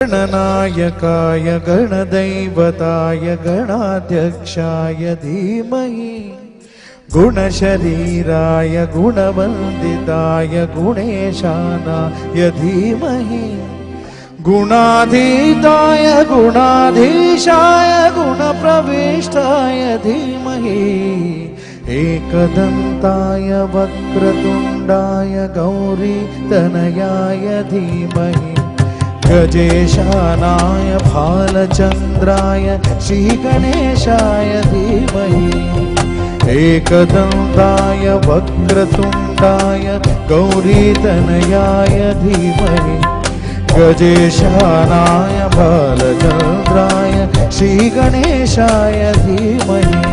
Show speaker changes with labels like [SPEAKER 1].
[SPEAKER 1] गणनायकाय गणदैवताय गणाध्यक्षाय धीमहि गुणशरीराय गुणवन्दिताय गुणेशानाय धीमहि गुणाधीताय गुणाधीशाय गुणप्रविष्टाय धीमहि एकदन्ताय वक्रतुण्डाय गौरीतनयाय धीमहि गजेशानाय भालचन्द्राय श्रीगणेशाय धीमहि एकदन्ताय वक्रतुण्डाय गौरीतनयाय धीमहि गजेशानाय भालचन्द्राय श्रीगणेशाय धीमहि